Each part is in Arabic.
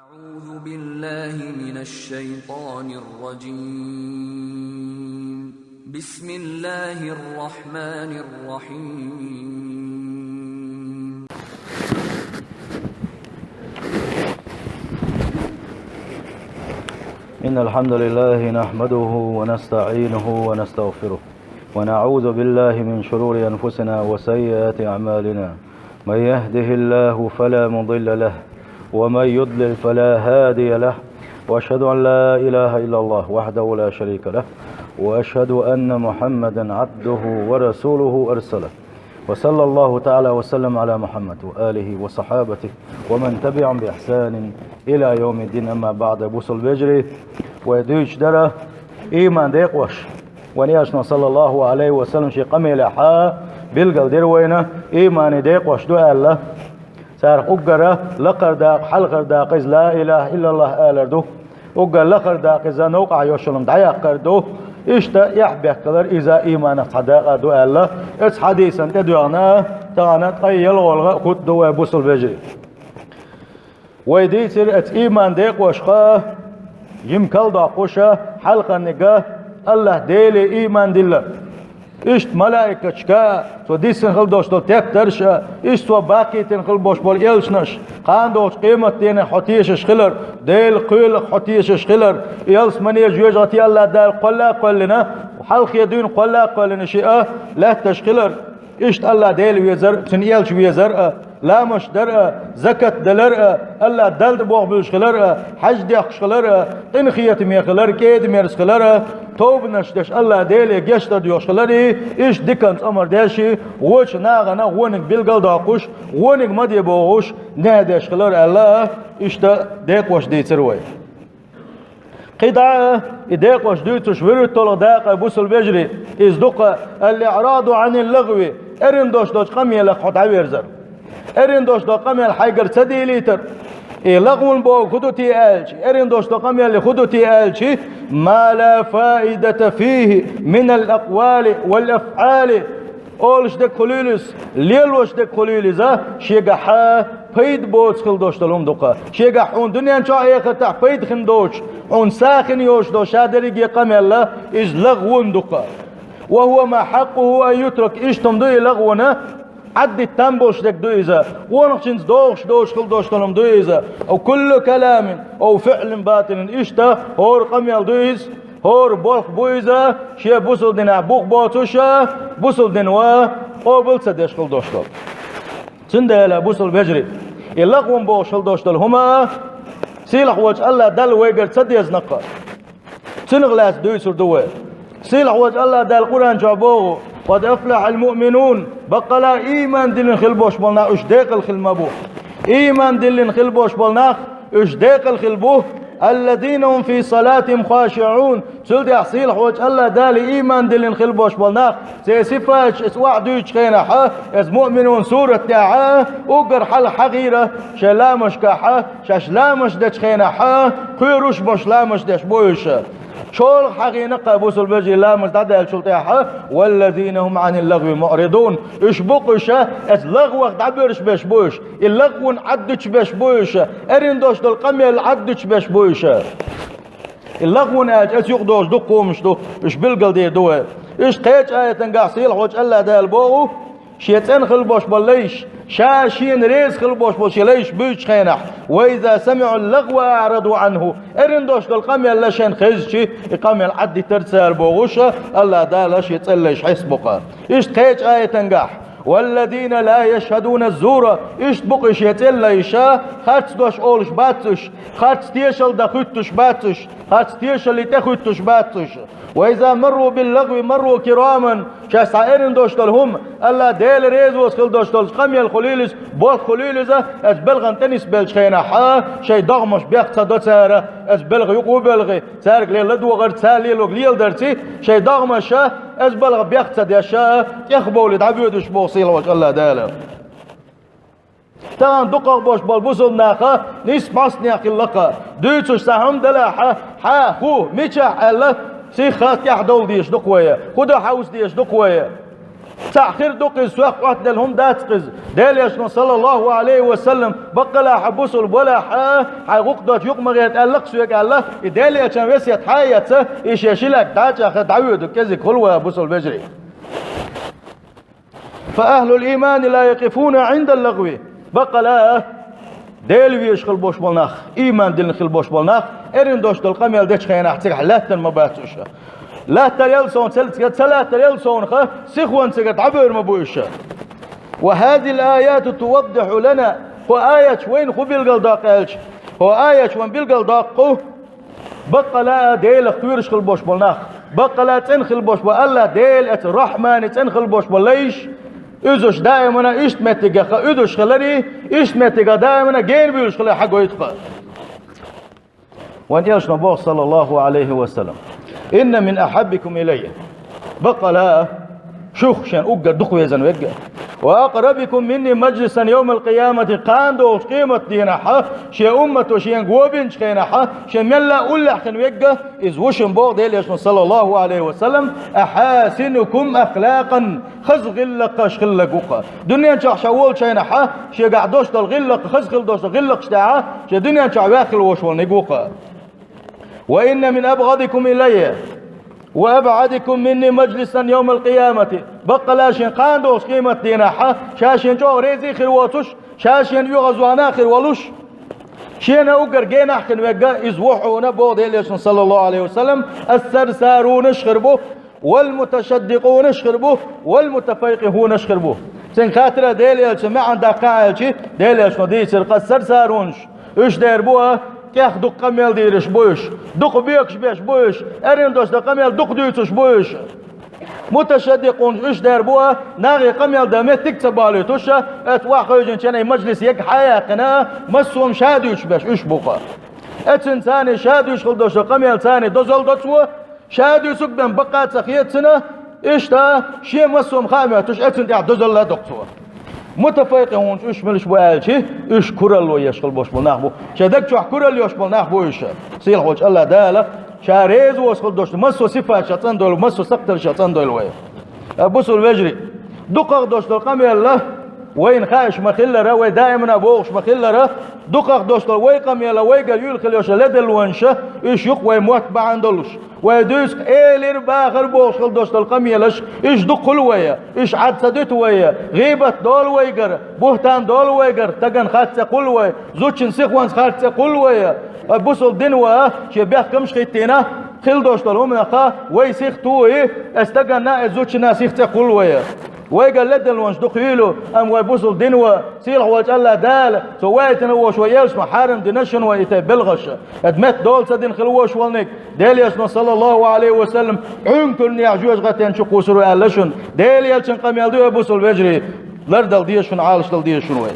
أعوذ بالله من الشيطان الرجيم. بسم الله الرحمن الرحيم. إن الحمد لله نحمده ونستعينه ونستغفره ونعوذ بالله من شرور أنفسنا وسيئات أعمالنا. من يهده الله فلا مضل له ومن يضلل فلا هادي له، وأشهد أن لا إله إلا الله وحده لا شريك له، وأشهد أن محمدا عبده ورسوله أرسله. وصلى الله تعالى وسلم على محمد وآله وصحابته ومن تبعهم بإحسان إلى يوم الدين. أما بعد، بوصل بجري ويدوش درة إيمان ديقوش ونياشنا صلى الله عليه وسلم شي قميل حا بالقل دروينة إيمان ديقوش دعا الله سار أقرأ لقر داق حلقر داق إذ لا إله إلا الله آلردو أقرأ لقر داق إذا نوقع يوشلم دعيق قردو إشتا يحبه قدر إذا إيمان صداقة دعا الله إس حديثا تدعنا تغانا تقيل والغا خد دوا بوصل بجري ويديتر ات إيمان ديقوش خا يمكال داقوشا حلقة نقا الله ديلي إيمان دلّه إشت ملائكة شكا تو ديسن خل دوش دول تكترشا إشت تو باقي تنخل بوش بول يلشنش قان دوش قيمة دين حتيش شخلر ديل قيل حتيش شخلر يلس من يجوج غتي الله دار قلا قلنا وحلق يدين قلا قلنا شيئا لا تشخلر إشت الله ديل ويزر تن يلش ويزر لا مش درء زكاة دلر الله دلد بوغ بيشخلر حج ديخشخلر تنخية ميخلر كيد ميرسخلر توب نشدش الله ديلي جشت ديوشخلري إيش ديكنت أمر داشي وش ناغنا ونك بيلقل داقوش ونك مدي بوغوش نادشخلر الله إيش ديك وش ديتروي قطعة إديك وش ديتوش ورطول داقة بوصل بجري إزدق الإعراض عن اللغو إرن دوش قمي لك حط عويرزر إرن دوش قمي حيقر سدي ليتر لغون بو خدوتي آلشي إرن دوش قمي اللي خدوتي آلشي ما لا فائدة فيه من الأقوال والأفعال أولش دك خليلس ليلوش دك خليلزا شيغا حا بيد بوتس خل دوش تلوم دوقا شيغا حون دنيا شا ايختا بيد خن دوش عون ساخن يوش دوش هادريق يقام الله إز لغون دوقا وهو ما حقه أن يترك إشتم دوي لغونا عد التنبوش دك دويزا ونخشنز دوش خل دوش تلوم دويزا أو كل كلام أو فعل باطل إشتا هور قميال دويز هور بولخ بويزا شي بوصل دينا بوخ بوتوشا بوصل دينوا قوبل سدش خل دوشتل سندلا بوصل بجري اللغون بوش خل دوشتل هما سيلح وجه الله دل ويقر سديز نقا سنغلاس دويسر دوي سيلح وجه الله دل قرآن جابوه قد أفلح المؤمنون بقلا إيمان دلن خلبوش بلنا اش ديق الخلمبوه إيمان دلن خلبوش بلنا اش ديق الخلبوه الذين هم في صلاتهم خاشعون سلدي أحصيل حوج الله دالي إيمان دلن خلبوش بلنا سيسفاش اسواع دوش خينحا اس مؤمنون سورة دعا اقر حل حغيرة شلامش كحا شلامش دش خينحا قيروش بش لامش دش بوش شول حقينا قابوس البجي لا مستعد الشلطيحة والذين هم عن اللغو معرضون اش بقشة اس لغو دعبرش بش بوش اللغو عدش بش بوش ارين دوش دول قميل عدش بش بوش اللغو ناج اس يقدوش دقومش دو اش بلقل دي دوه اش قيج آية تنقاصيل حوش الله دال بوغو شيتين خلبوش بليش شاشين ريز خلبوش بليش بيش خينح وإذا سمعوا اللغو أعرضوا عنه إرندوش دول قمي الله شين خيزشي قمي العد ترسال بوغوشة الله دالش يتسلش حسبقا إيش قيج آية تنقاح والذين لا يشهدون الزور إيش بقش يتليشا خارج دوش أولش باتش خارج تيشل دخوتش باتش خارج تيشل لتخوتش باتش وإذا مروا باللغو مروا كراما شاس عائرن دوشتل هم الله ديل ريزوس خل دوشتل قمي الخليلس بول خليلزة از بلغن تنس بلش خينحا شي ضغمش بيقصى دو سارة از بلغ يقو بلغي سارك ليل لدو غير سالي لوغ ليل درسي شي ضغمش از بلغ بيقصى ديشا يخبو لدعبيدش بوصيل وش الله داله تان دقق باش بالبوزل ناخا نيس ماسني أخي اللقا دوتش سهم دلا ها هو ميشا الله سي خات يحدول ديش دقوية خدا حوس ديش دقوية تأخير دقز سوق واحد لهم داتقز ديل يشنو صلى الله عليه وسلم بقلا حبوسل بولا حقوق دوت يوق مغيت ألق سوق الله ديل يشن وسيت حياته إيش يشيلك داتا خد عيود كذي كل بوسل بجري. فأهل الإيمان لا يقفون عند اللغو بقلا ديل ويشخل بوش بالناخ إيمان دل نخل بوش بالناخ إرن دوش دل قميل ديش خينا احتاج لاتن مباتوشة لا تريل سون سلا تريل سون خ سخوان سقط عبر مبوشة. وهذه الآيات توضح لنا هو آية وين خو بالقلداق قالش هو آية وين بالقلداق بقلا ديل اختويرش خل بوش بالناخ بقلا تنخل بوش بالله ديل الرحمن تنخل بوش بالليش إذوش دائما إشتمتك خ إذوش خلري إشتمتك دائما جين بيوش خلي حقه يدخل. وأن يرش نبوه صلى الله عليه وسلم إن من أحبكم إلي بقلا شوخ شان أقر دخوة زنوجة وأقربكم مني مجلسا يوم القيامة قاندو قيمة دينها شي أمة شي قوبين شينها شي ملا أولا خنوجة إذ وشن بوغ ديل صلى الله عليه وسلم أحاسنكم أخلاقا خزغ اللق شخلقوقا دنيا شاح شوول شينها شي قعدوش دلغلق خزغل دوش دلغلق شتاعه شي دنيا شاح واخل وشول نقوقا. وإن من أبغضكم إلي وأبعدكم مني مجلسا يوم القيامة بقلا شين قاندوس قيمة ديناحة شاشين جو ريزي خلواتوش شاشين يغزوانا خلوالوش شين أقر جينا حكن وقا إزوحونا بود إليش صلى الله عليه وسلم السرسارون شخربوه والمتشدقون شخربوه والمتفيقهون شخربوه سن خاطر ديليش ما عندها قاعدة ديليش نديس السرسارونش إيش ديربوها كيخ دق قميل ديرش بوش دق بيكش بيش بوش ارين دوش دق قميل دق ديتش بوش متشدقون ايش دار بوها ناغي قميل دامت تكتبالي توشا اتواخو يجن كان مجلس يك حياتنا مسوم شادوش باش ايش بوقا اتن ثاني شادوش خل دوش قميل ثاني دوزل دوتسو شادو سقدم بقات سخيت سنه ايش تا شي مسوم خامتوش اتن تاع دوزل لا دقسو متفايقون ايش ملش بوالشي ايش كرل ويشغل بوش بالناخبو شدك شو كرل يشغل ناخبو ايش سيل خوش الله داله شاريز وصل دوش مسو صفات شطان دول مسو سقتل شطان دول ويا ابوس الوجري دقق دوش دول قام يلا وين خايش مخلره وي دائما ابوش مخلره دقق دوش دول وي قام يلا وي قال يلخل يوش لدل وانشه ايش يق وي موت بعندلش ويدوس إيلير باخر بوصل دوست القميلش إيش دقل ويا إيش عاد سدت ويا غيبة دول ويجر بهتان دول ويجر تجن خاتس قل ويا زوجين سخوان خاتس قل ويا بوصل دنوا شبيه كمش خيتنا خل دوست الهم نخا ويسيخ توي استجنا زوجنا سيخت قل ويا ويقال لدن وانش دخيلو ام ويبوصل دنوا سيل هو الله دال سويتنا هو شويه اسمه حارم دنشن ويتبلغش ادمت دول سدين خلوش والنك ديل يسمى صلى الله عليه وسلم عمكن يعجوز غتين شقو سرو ألشن ديل يلشن قم يلدو يبوصل بجري لردل ديشن عالش دل ديشن وي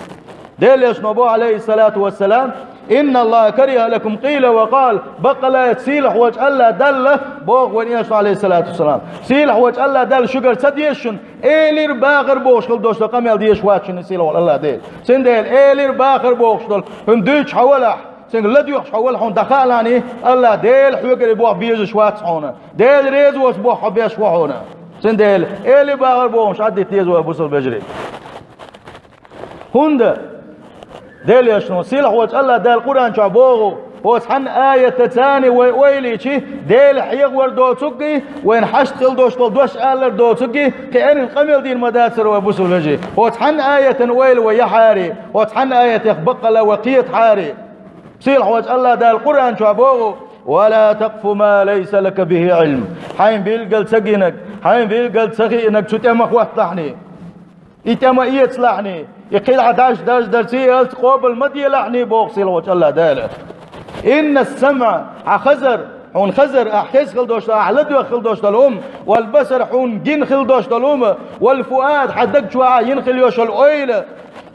ديل يسمى ابو عليه الصلاة والسلام إن الله كره لكم قيل وقال بقلا سيلح وجه الله دل بوغ ونياش عليه الصلاة والسلام سيلح وجه الله دل شجر سديشن إيلير باغر بوش خل دوش قم يلديش واتشن سيلح الله ديل سنديل إيلير باغر بوش دل هم دوش حولح سنگ لديوخ حول حون دخلاني الله ديل حوكر بوح بيز شوات حونا ديل ريز وس بوح بيش وحونا سنديل إلي باغر بوش عدي تيز وبوصل بجري هند ديل يشنو سيلح وجه الله ديل قرآن شعبوغو وسحن آية تاني ويلي شي ديل حيق وردو تسقي وين حشتل دوش آلر دو تسقي كأن القمل دين مداسر وبوصل بجري وسحن آية ويل ويحاري وسحن آية يخبق وقيت حاري سيل حوج الله ده القرآن شعبوه ولا تقف ما ليس لك به علم حين بيلقل سقينك حين بيلقل سقينك شو تمك وطلعني يتما يتصلحني يقيل عداش داش درسي قبل مدي لحني بوق سيل حوج الله ده إن السمع خزر حون خزر أحكيس خلدوش أحلدو خلدوش الأم والبصر حون جن خلدوش الأم والفؤاد حدق شوعا ينخل يوش الأويل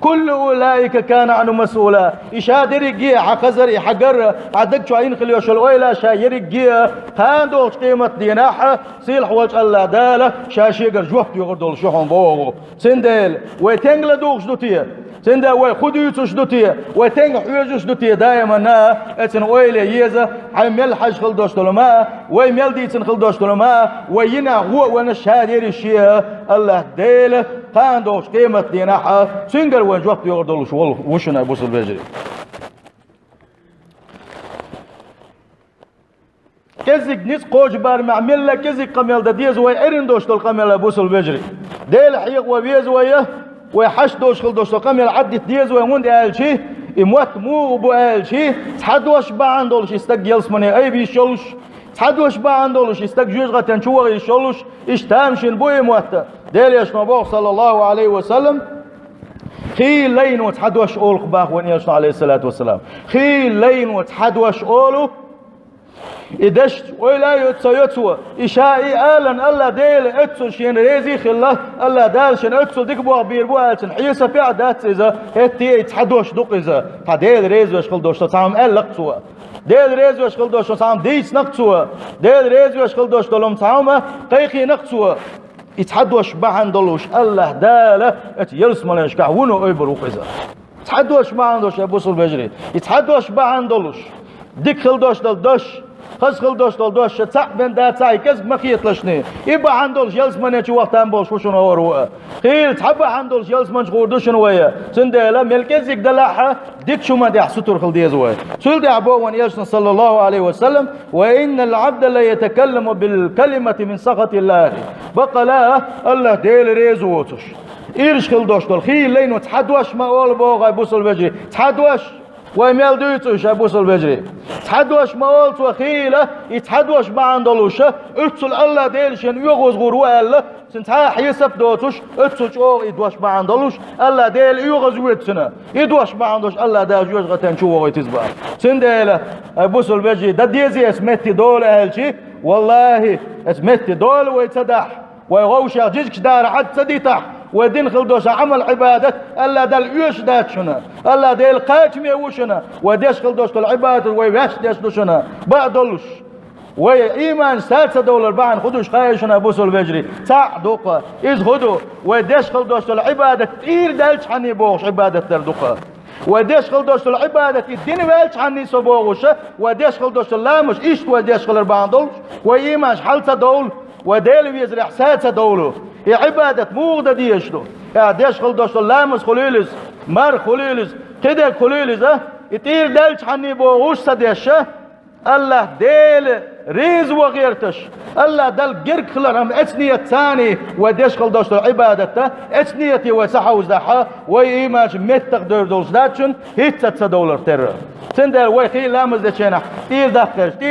كل أولئك كان عنه مسؤولا إشادر جيه حخزر حجر عدك شوين خليوش الأولى شاير جيه هاندوش قيمة ديناحة سيل حوج الله دالة شاشيقر جوحت يغردل شحون بوغو سندل ويتنجل دوغش دوتيه سندا وي خديتش دوتي وتنج حيوجش دوتي دائما نا اتن اويلي يزا عمل حج خل دوشتلما وي مل ديتن خل دوشتلما وينا هو وانا شادير الشيء الله ديل قاندوش قيمة ديناحا سنجر وين وقت يوردولش وشنا بوصل بجري كزك نس قوج بار معمل كزك قميل دديز وي ارن دوشتل قميل بوصل بجري ديل حيق وبيز ويه ويحش دوش خل دوش قميل عدت ديز وي وند قالشي اموت مو بو قالشي تحدوش بعن دولش استقيلس مني اي بيشولش تحدوش بعن دولش استقجوز غتن شو يشولش اشتامشن بو اموت ديل يشنو صلى الله عليه وسلم خيل لين وتحدوش اول خباخ وين يشنو عليه الصلاه والسلام خيل لين وتحدوش اولو إدشت ولا يتسو إشائي آلن الله ديل اتسو شين ريزي خلا الله دال شين اتسو ديك بو عبير بو آلتن حيسا في عدات إذا هتي اتحدوش دوق إذا ديل ريز وشخل دوش تسام ألق سوا ديل ريز وشخل دوش تسام ديس نقصوا ديل ريز وشخل دوش تلوم تسام قيقي نقصوا اتحدوش بعن دلوش الله دال ات يلس ملنش كعونو اي بروق إذا اتحدوش بعن دوش أبوصل بجري اتحدوش بعن دلوش ديك خل دوش دل دوش خز خل دوش دل دوش تاع بن دا تاعي كز مخيط لشني يبا عندولش يلس من يجي وقت انبولش وشون هو خيل تحب عندولش يلس من غوردوش نويا سندلا ملكزك دلاحه ديك شو ما دي ستر خل ديزوي سول دي ابو ون يلس صلى الله عليه وسلم وان العبد لا يتكلم بالكلمه من سخط الله بقى لا الله ديل ريزوتش إيرش خل دوش دل خيل لين تحدوش ما اول بوغا بوصل بجري تحدوش ويميل دويتوش أبوصل بجري تحدوش ما قلت وخيلة يتحدوش ما عندلوش اتسل الله ديلشن يغوز غروة الله سنتها حيسب دوتوش اتسل اوغ يدوش ما عندلوش الله ديل يغوز ويتسنا يدوش ما عندوش الله داج يغوز غتان شو وغي تزبع سنديلة أبوصل بجري دا ديزي اسمتي دول أهلشي والله اسمتي دول ويتسدح ويغوشا جيجك دار عد سديتح ودين خلدوش عمل عبادة ألا دل يوش داتشنا ألا دل قاتمي وشنا وديش خلدوش العبادة ويش ديشنا بعدلش وي إيمان سالسة دولار بعن خدوش خايشنا بوصل بجري تاع دوقة إذ خدو وديش خلدوش العبادة تير دالش عني بوغش عبادة تردوقة وديش خلدوش العبادة الدين والش عني سبوغش وديش خلدوش اللامش إيش وديش خلر بعن دولش وإيمان حالسة دول وديل ويزر إحساسة دولو يا عبادة موغدة ديشلو يا ديش خلدوش اللامس خليلز مر خليلز كده خليلز يطير دالش حني بوغوش سديشه الله ديل ريز وغيرتش الله دل جرك خلرهم اتنية ثاني وديش خلدوش العبادة اتنية وسحة وزحة وإيماج متق دولش داتشن هيتسا دولار تر سندل ويخي لامز ديشينح تير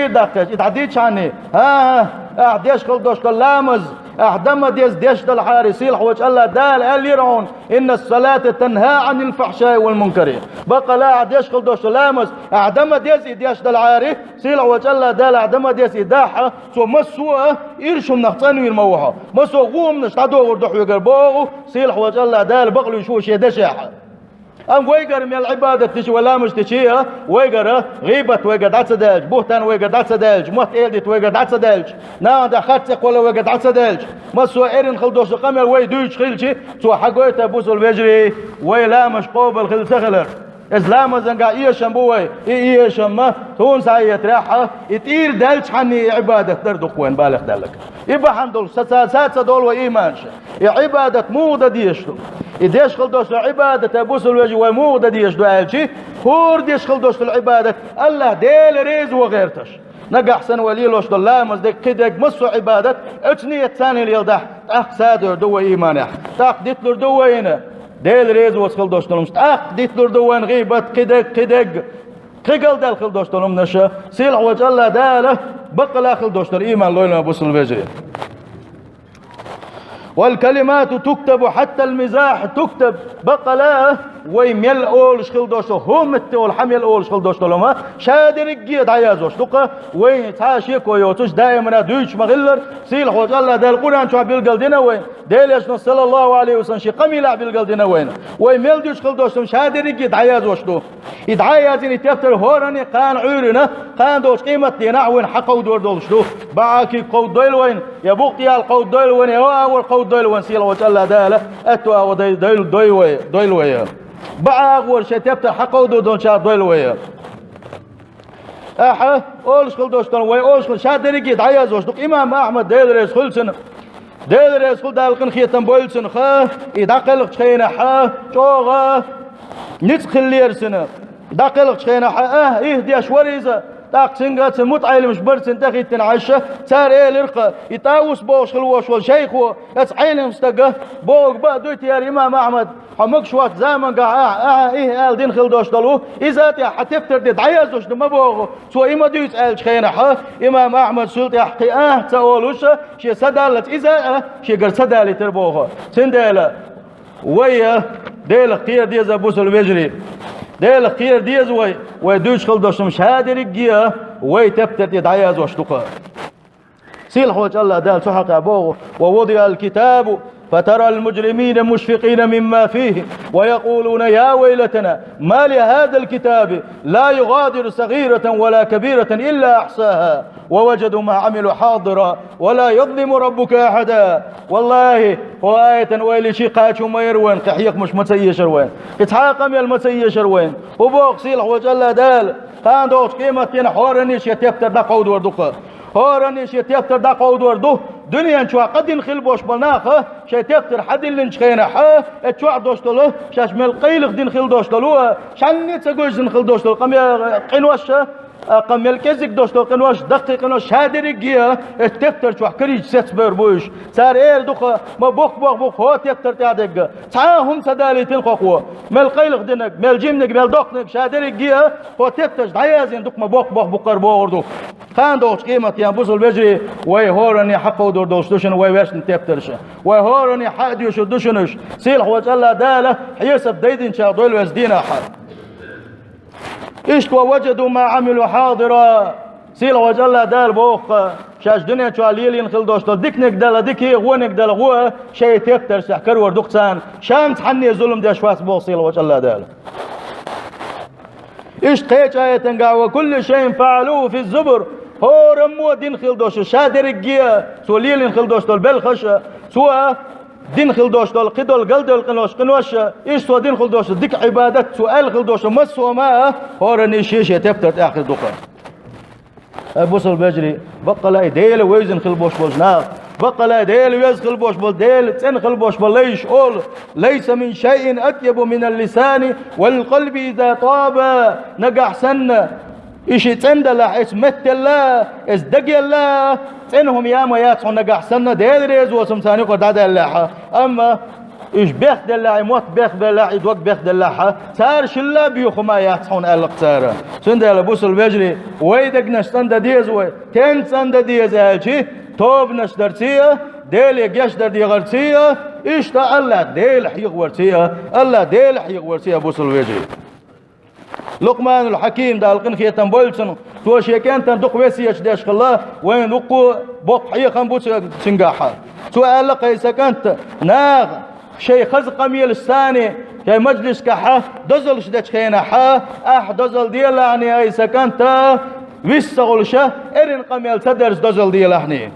دقش اتعديتش عني ها ديش خلدوش اللامز اعدم ديش دل حارسي الحوج الله دال اليرون ان الصلاة تنهى عن الفحشاء والمنكر بقى لا ديش خلدوش لامز اعدم ديش دل عاري سيل حوج الله دال اعدم ديس داحة سو مسوه يرشم نختانو يرموها مسو غوم نشتادو وردحو يقربوه سيل حوج الله دال بقلو يشوش يدشاحة أم ويقر من العبادة تشي ولا مش تشيها ويقر غيبة ويقر دعت سدالج بوهتان ويقر دعت سدالج موت إيدت ويقر دعت سدالج نادا خاتق ولا ويقر دعت سدالج ما سوى إيرن خلدوش قمر ويدوش خلشي سوى حقويته بوصل بيجري ويلا مش قوبل خل سخلر إسلام زنقا إيشم بوي إيشم ما تون سايت راحة يطير دالج حني عبادة تردو قوين بالغ دالك يبا حندول سات دول وإيمانش عبادة موضة ديشتو إديش خلدوش العبادة أبوس الوجه وموضة ديشتو ألشي هور ديش خلدوش العبادة الله ديل ريز وغيرتش نقع حسن وليلوش دلامز ديك كدك مصو عبادة اتنية ثاني ليلدح سادر دو إيمانح تاقديت لر دوينه ديل ريز وسخلدوش دلمش تاقديت لر دوين غيبت كدك قيقل دال خلدوش دلم نشا سيلح وجه الله داله بقلا خلدوش دل إيمان لوينا أبوس الوجه والكلمات تكتب حتى المزاح تكتب بقلا ويميل أولش خلدوش هم التول حميل أولش خلدوش لما شادر الجيد عيازوش دقة وين تاشيك ويوتش دائما دوش مغلر سيل حوج الله دال القرآن شو بيلقل دينا وين ديلش صلى الله عليه وسلم شي قميلة بيلقل دينا وين ويميل دوش خلدوش شادر الجيد عيازوش دو يدعيازين يتفتر هوراني قان عيرنا قان دوش قيمة دينا وين حقو دور دولش دو باعكي قود دويل وين يا بوقتي القود دويل وين يا أول قود دويل وين سيل حوج الله داله أتوا ودويل دويل وين باغ ورشة تبتر حقو دون شاد دويل ويا احا اولش خل دوشتن وي اولش خل شادريكي دعياز وشتق امام احمد ديدريس خلسن ديدريس خل دالقن خيتن بولسن خا يدقلق تخينا حا جوغا نتخليرسن دقلق تخينا حا اهدي اشوريزه داق سنغات متعيل مش برسن تخيتن عشا سار ايه الارقى يطاوس بوش خلوش والشيخو اتعيل مستقه بوغ با دويت يا امام احمد حمق شوات زمن قاع ايه ال دين خلدوش دلو اذا تي حتفتر دي دعيازوش ما بوغ سو اما دويت ال شخينا حا امام احمد سلط يحقي تقولوش شي سدالت اذا شي قر سدالي تربوغ سنداله ويا ديل قير دي زبوس البجري ديل خير ديز ويدوش خلدوش مش هادر الجيا ويتبتت يدعياز واشتقا سيل حوج الله دال سحق أبوه ووضع الكتاب فترى المجرمين مشفقين مما فيه ويقولون يا ويلتنا ما لهذا الكتاب لا يغادر صغيرة ولا كبيرة إلا أحصاها ووجدوا ما عملوا حاضرا ولا يظلم ربك أحدا والله وآية ويلي شيقات وما يروين قحيق مش مسيشر وين اتحاقم يا المسيشر وين وبوق سيل حوج الله دال خان دوش قيمة ينحورنيش يتفتر دقود وردقه هورني شي تفتر دا قود وردو دنيا نشوا قد نخل بوش بناخه شي تفتر حد اللي نشخينا حا اتشوا دوشتلو شاش مل قيلق دين خل دوشتلو شان تسغوش نخل دوشتلو قم قنوش قم الكزك دوشتلو قنوش دقيق قنوش هادر جيا تفتر شوا كريج ستبر بوش صار اير دقه ما بوخ هو تفتر تعدق تعاهم سدالي تنققوا مل قيلق دينك مل جيمنك مل دقنك شادر جيا هو تفتر دعيازين دق ما بوخ بقر بوردو خان دوش قيمة يا بوصل بجري ويهورني حقه دور دوشتوشن ويوشن تفترش ويهورني حق يشدوشنش سيل حوج الله داله حيسب ديدن شاطول وزدينا حد إيش وجدوا ما عملوا حاضرا سيل حوج الله دال بوخ شاش دنيا شو عليلي نخل دوشتو ديكنك دالا ديكي غونك دالا غوا شيء تفترش حكر وردوقسان شامت حني ظلم داش فاس بوخ سيل حوج الله دال إيش قيت آية قاع وكل شيء فعلوه في الزبر هو رمو دين خلدوش شادر الجيا سوليل خلدوش دول بالخش سوا دين خلدوش دول قدول قلدول قنوش ايش سوا دين خلدوش ديك عبادت سؤال خلدوش مسوا ما هو رنيشيش يتفتر اخر دقة ابوصل بجري بقى لا ديل ويزن خلبوش بوجناق بقى لا ديل ويز خلبوش بول ديل تن خلبوش بول ليش قول ليس من شيء اطيب من اللسان والقلب اذا طاب نقع سنه إيش تندلا إيش متلا إيش دقيلا تنهم يا ما ياتون نجح سنة ديريز وسمساني قد هذا اللحى أما إيش بيخد اللحى موت بيخد اللحى يدوق بيخد اللحى سار شلا بيخو ما ياتون القصارة سندلا بوس البجري ويدق نشتند ديز وي تن سند ديز هالشي توب نشدرتيه ديل يجشدر دي غرتيه إيش تا الله ديل حيق ورتيه الله ديل حيق ورتيه بوس البجري لقمان الحكيم دا القن خيتن بولسن تو شيكان تندق وسيش داش الله وين وقو بوق حيقا بوس سنجاحا تو قال قيس كانت ناغ شي خزق ميل الثاني شي مجلس كحا دزل شدش خينا حا دزل ديال يعني اي سكنت ويستغل شه ارن قميل تدرس دزل ديال يعني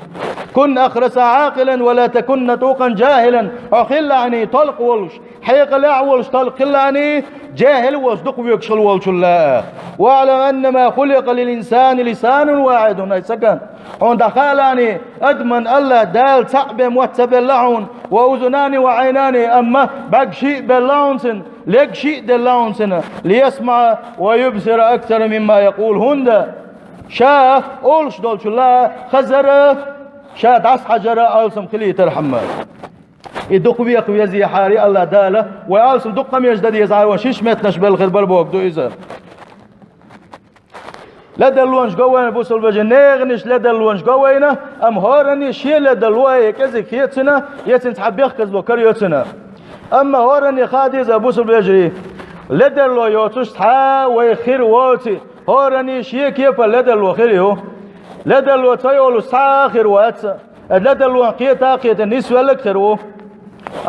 كن أخرس عاقلا ولا تكن نطوقا جاهلا أخل عني طلق ولش حيق لا ولش طلق عني جاهل وصدق ويكشل ولش الله واعلم أن ما خلق للإنسان لسان واحد هاي سكن عند خالاني أدمن الله دال تعب موتب باللعون وأذنان وعينان أما بق شيء باللعنسن لك شيء باللعنسن ليسمع ويبصر أكثر مما يقول هند شاه أولش دولش الله خزر شاد عص حجرة ألسم خليه ترحمه يدق بيق ويزي حاري الله داله وألسم دق ميجدد يزعر وشيش متنش بالخير بالبوك دو إذا لدى اللونش قوينة بوصل بجي نغنش لدى اللونش قوينة أم هورني شي لدى الواي كذك يتسنا يتن تحب يخكز بكر يتسنا أما هورني خادي إذا بوصل بجري لدى اللو يوتش تحا ويخير ووتي هورني شي كيف لدى اللو خيريو لدى اللو تيولو ساخر واتسا لدى اللو قيتا قيتا نسوى لك خيرو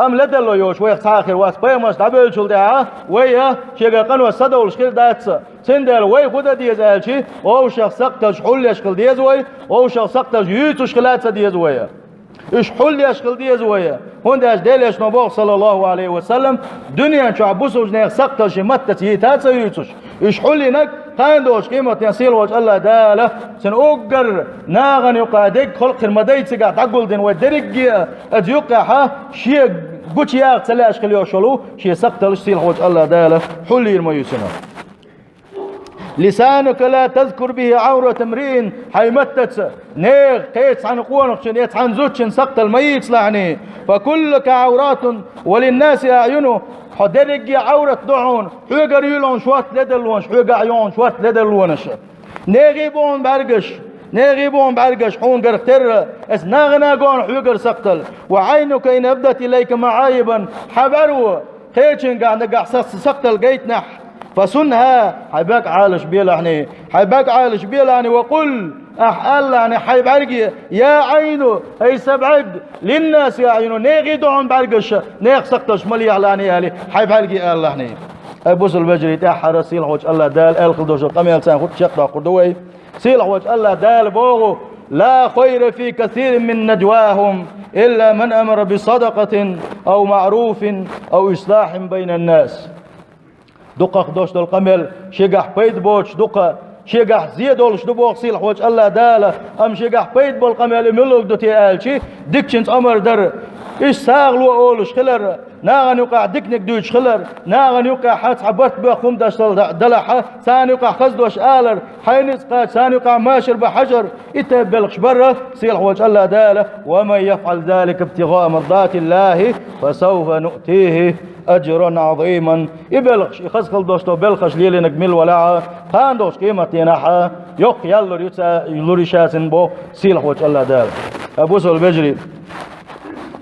أم لدى اللو يوش ويخ ساخر واتس بيماش دابل شل دعا ويا شيقا قنوة صدول شخير داتسا سندل وي خدا ديز هالشي او شخص سقطش حل يشغل ديز وي او شخص سقطش يوتش خلاتسا ديز ويا اش حل يشغل ديز ويا هنداش ديلش نبوغ صلى الله عليه وسلم دنيا شو عبوسوش نيخ سقطل شمتت يتاتس يوتش يشحلينك قاندوش قيمة يصير وجه الله داله سن أوجر ناغن يقعدك خلق المديت قاعد تقول دين ودرج أديوقع ها شيء قوتش يا تلاش خليه شلو شيء سقطل يصير وجه الله داله حلي الميوسنا لسانك لا تذكر به عورة امرئ حيمتت نيغ قيت عن قوانك شنيت عن زوجين سقط الميت لعني فكلك عورات وللناس أعينه حدرج عورة دعون حيقر يلون شوات لدلونش حيقر عيون شوات لدلونش نيغيبون برقش حون قرختر اس ناغنا قون حيقر سقتل وعينك إن أبدت إليك معايبا حبرو قيتشن قاعد نقع سقتل قيت نح فسنها حيباك عالش بيلعني حيباك عالش بيلعني وقل أحال يعني حيب عرقي يا عينو أي سبعق للناس يا عينو نيغي دعون بعرقش نيغ سقطش ملي علاني هالي حيب عرقي الله ني أبوس البجري تاح رسيل حوج الله دال الخدوش القميل سان خد شقدا قردوي سيل حوج الله دال بوغو لا خير في كثير من نجواهم إلا من أمر بصدقة أو معروف أو إصلاح بين الناس دقة خدوش دول قميل شقح بيد بوش دقة شيقح زيد ولش دبوغ سيل حوج الله داله أم شيقح بيد بول قميل ملوك دوتي آلشي ديكشنت أمر در إيش ساغلو أولش خلر ناغن يقع ديكنك دوش خلر ناغن يقع حات حبت بخوم داش دلحة ثاني يقع خزدوش آلر حينيس قاد ثاني يقع ماشر بحجر إتبلغش برا سيل حوج الله داله ومن يفعل ذلك ابتغاء مرضات الله فسوف نؤتيه أجرا عظيما يبلغش يخزخل دوشتو بلخش ليلي نقمل ولاعة قاندوش قيمة ينحى يق يلور شاسن بو سيلح وجه الله دال أبوسو البجري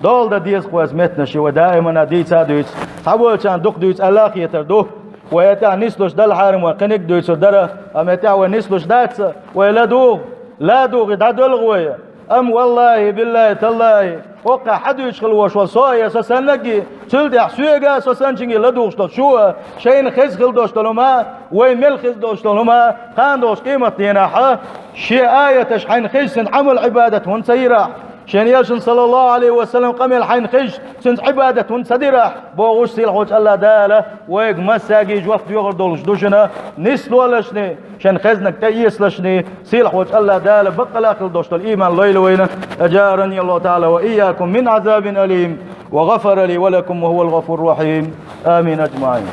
دول دا ديز قواز متنشي ودائما ديتسا دويتس حبول كان دوك دويتس ألاخ يتردوه ويتع نسلوش دال حارم وقنك دويتس ودرا أم يتع ونسلوش داتس ويلا دوغ لا دوغ يدعدو الغوية أم والله بالله تالله وقع حد يشغل وشوال صايا سسنجي تلدي حسويجا سسنجي لدوش شو شين خزخل دوش تلوما ويمل خز دوش تلوما خاندوش قيمة يناحا شي آية تشحين خزن عمل عبادة هن سيرا شين يلشن صلى الله عليه وسلم قميل حين خج سنت عبادة هن سديرا بوغوش سيلحوش الله داله ويق مساقي جوفت يغر دولش دوشنا نسلو لشني شين خزنك تيس لشني سيلحوش الله داله بقى لاخل دوش الإيمان ليل وين أجارني الله تعالى وإياكم من عذاب أليم وغفر لي ولكم وهو الغفور الرحيم آمين أجمعين.